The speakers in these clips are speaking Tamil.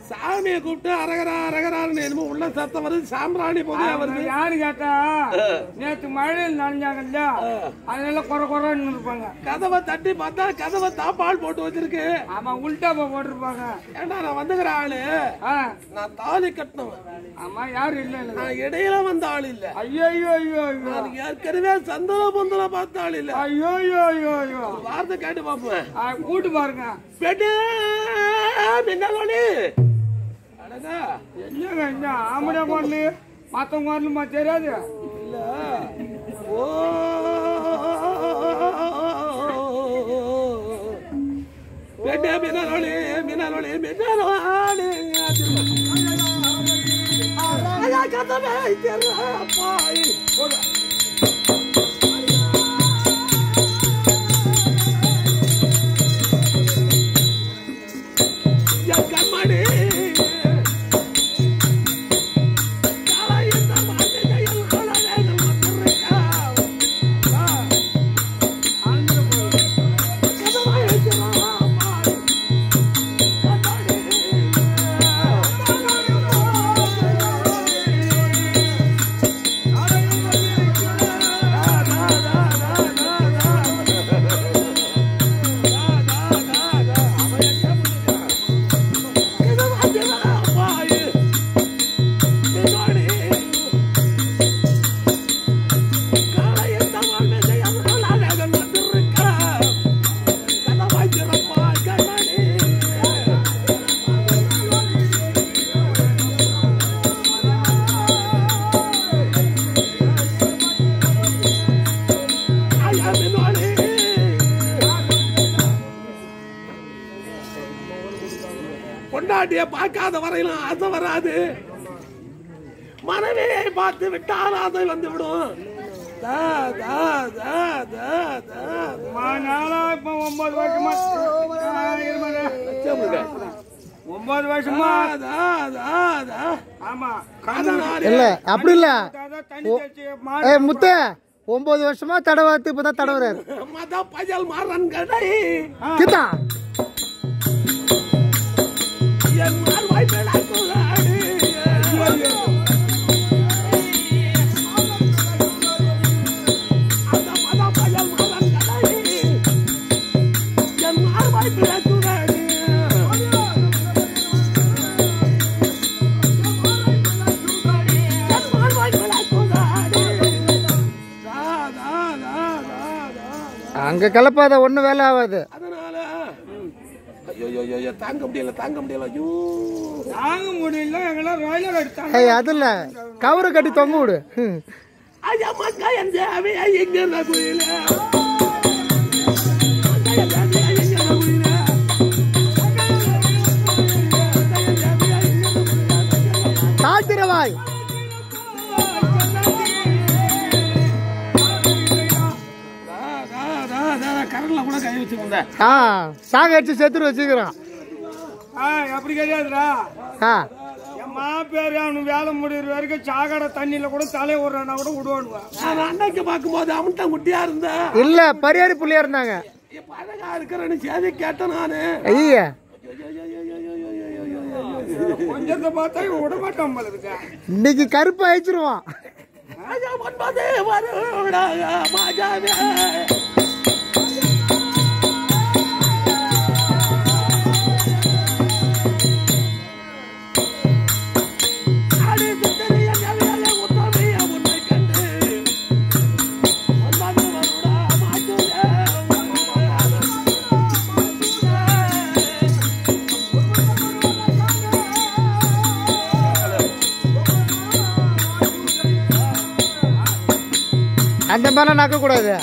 சாமியை கூப்பிட்டு அரகரா அரகரான்னு என்னமோ உள்ள சத்தம் வருது. சாம்பிராணி போது வருது. யாரு கேட்டா நேற்று மழையில் நனைஞ்சாங்க இல்லையா, அதனால குறை குறைன்னு இருப்பாங்க. கதவை தட்டி பார்த்தா கதவை தாப்பால் போட்டு வச்சிருக்கு. ஆமா, உள்டா போட்டிருப்பாங்க. ஏண்டா நான் வந்துக்கிற ஆளு, நான் தாலி கட்டினவன். ஆமா, யாரு இல்ல, நான் இடையில வந்த ஆள் இல்ல. ஐயோ ஐயோ ஐயோ, ஏற்கனவே சந்தன பந்தல பார்த்த ஆள் இல்ல. ஐயோ ஐயோ ஐயோ ஐயோ, வார்த்தை கேட்டு பாப்பேன். கூட்டு பாருங்க. என்னங்க இந்த ஆம்பளை குரலு மத்தவங்க குரலுமா தெரியாது இல்ல. ஓ மினரோளி மினரோளி மினரோளி கதவை பாய் கண்மணி பொண்டாட்டிய பார்க்காத வரையிலும் ஆசை வராது. மனைவியை பார்த்து விட்டால் ஆசை வந்து விடும். 9 வருஷமா 9 வருஷமா ஆமா இல்ல அப்படி இல்ல. முத்த 9 வருஷமா தடவாத்து இப்பதான் தடவுறாரு. பஜல் மாறன் கடை கிதா என் மார்வாய் பேடாக்குள்ளாடி அந்த மத பஜல் மாறன் கடை என் மார்வாய் பேடாக்குள்ளாடி என் மார்வாய் பேடாக்குள்ளாடி. அங்க கலப்பாத ஒண்ணு வேலை ஆகாது. அதனால ஐயோ தாங்க முடியல தாங்க முடியல. ஐயோ தாங்க முடியல. எங்கெல்லாம் ராயலர் எடுத்தாங்க. அது இல்ல, கவரை கட்டி தொங்க விடு. ஐயா மக்கா எந்த அவையா எங்க குயில காத்திரவாய் கரண்ட்ல கூட கை வச்சுக்கோங்க. சாக அடிச்சு செத்துரு வச்சுக்கிறான். அப்படி கிடையாதுடா. என் மாப்பேரு அவனு வேலை முடிகிற வரைக்கும் சாக்கடை தண்ணியில கூட தலை விடுறானா கூட விடுவானுவான். நான் அன்னைக்கு பார்க்கும்போது அவன்கிட்ட குட்டியா இருந்தா இல்ல பரியாரி புள்ளியா இருந்தாங்க. அழகா இருக்கிறேன்னு சேதி கேட்டேன் நானு. ஐயா கொஞ்சத்தை பார்த்தா விட மாட்டான் போல இருக்க. இன்னைக்கு கருப்பு அழிச்சிருவான். ஐயா 9 வருட வருடா மாஜாவே அந்த மாதிரிலாம் நக்க கூடாது.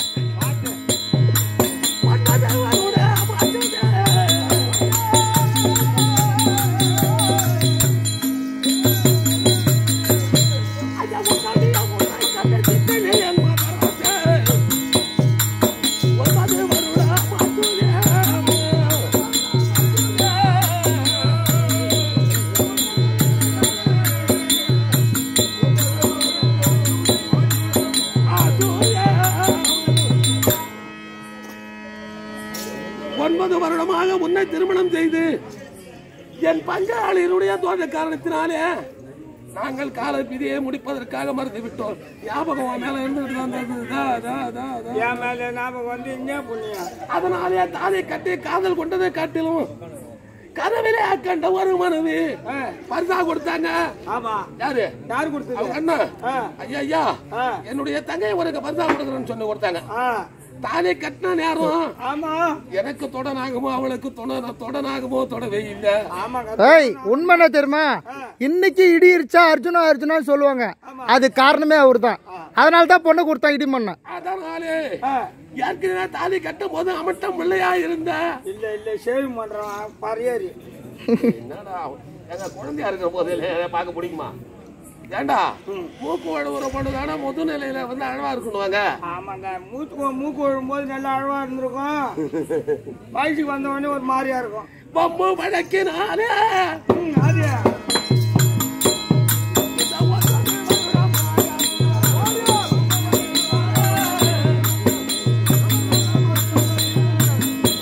வருடமாக உன்னை திருமணம் செய்து என் பங்காளியினுடைய தோன்ற காரணத்தினாலே நாங்கள் கால விதியை முடிப்பதற்காக மறுத்து விட்டோம். ஞாபகம் மேல அதனாலே தாதை கட்டி காதல் கொண்டதை காட்டிலும் கனவிலே கண்ட ஒரு மனைவி பரிசா கொடுத்தாங்க. யாரு யாரு கொடுத்தது? அண்ணா ஐயா என்னுடைய தங்கையை உனக்கு பரிசா கொடுக்குறேன்னு சொல்லி கொடுத்தாங்க. தானே கட்டின நேரம் எனக்கு தொடனாகுமோ அவளுக்கு தொடனாகுமோ தொடவே இல்ல. உண்மை தெரியுமா? இன்னைக்கு இடி இருச்சா அர்ஜுனா அர்ஜுனா சொல்லுவாங்க. அது காரணமே அவரு தான். அதனாலதான் பொண்ணு கொடுத்தா இடி பண்ண. அதனாலே ஏற்கனவே தாலி கட்டும் போது அமட்டம் பிள்ளையா இருந்த இல்ல இல்ல சேவிங் பண்றான் பரையேறி. என்னடா எங்க குழந்தையா இருக்கிற போது பார்க்க பிடிக்குமா? ஏண்டா மூக்கு அழுவுற பொண்ணுதானா முது நிலையில வந்து அழவா இருக்கணுவாங்க. ஆமாங்க மூக்கு விழும்போது நல்லா அழவா இருந்திருக்கும். வயசுக்கு வந்த உடனே ஒரு மாதிரியா இருக்கும். பம்பு வழக்கினாலே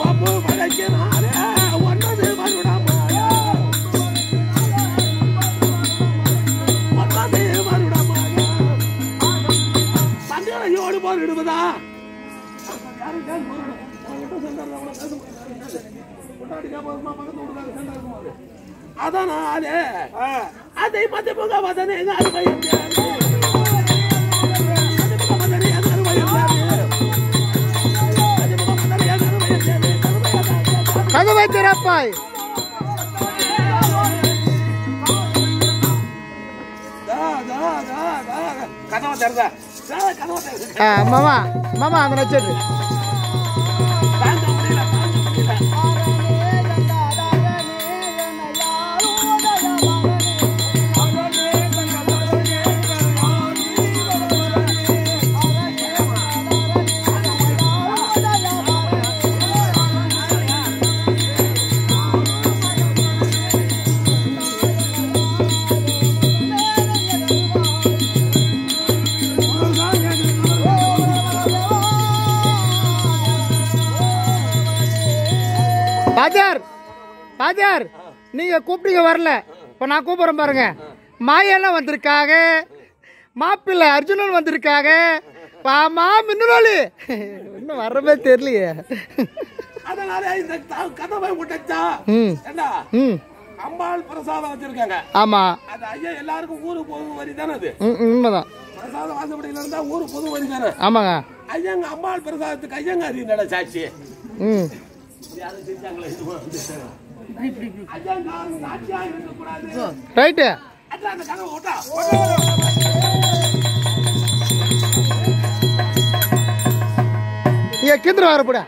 பம்பு வழக்கினாலே ஒன்பது வருடமா தங்கையோடு போரிடுவதா? அதனாலே அதை மதிப்புக வதனை கதவை திறப்பாய். கதவை திறந்த மாமா மாமா அந்த நச்சது பாஜார் நீங்க கூப்பிட்டீங்க வரல. இப்ப நான் கூப்பிடுறேன் பாருங்க. மாயெல்லாம் வந்திருக்காங்க, மாப்பிள்ளை அர்ஜுனன் வந்திருக்காங்க, பாமா மின்னலி இன்னும் வர்றவே தெரியலையே. அதனால இந்த கதவை உடைச்சா அம்பாள் பிரசாதம் வச்சிருக்காங்க. ஆமா அது ஐயா எல்லாருக்கும் ஊரு பொது வரி தானே. அது உண்மைதான். பிரசாதம் வாசப்படியில இருந்தா ஊரு பொது வரி தானே. ஆமாங்க. ஐயங்க அம்பாள் பிரசாதத்துக்கு ஐயங்க அறிந்தட சாட்சி. ரைட்டு கிந்திர வரப்பட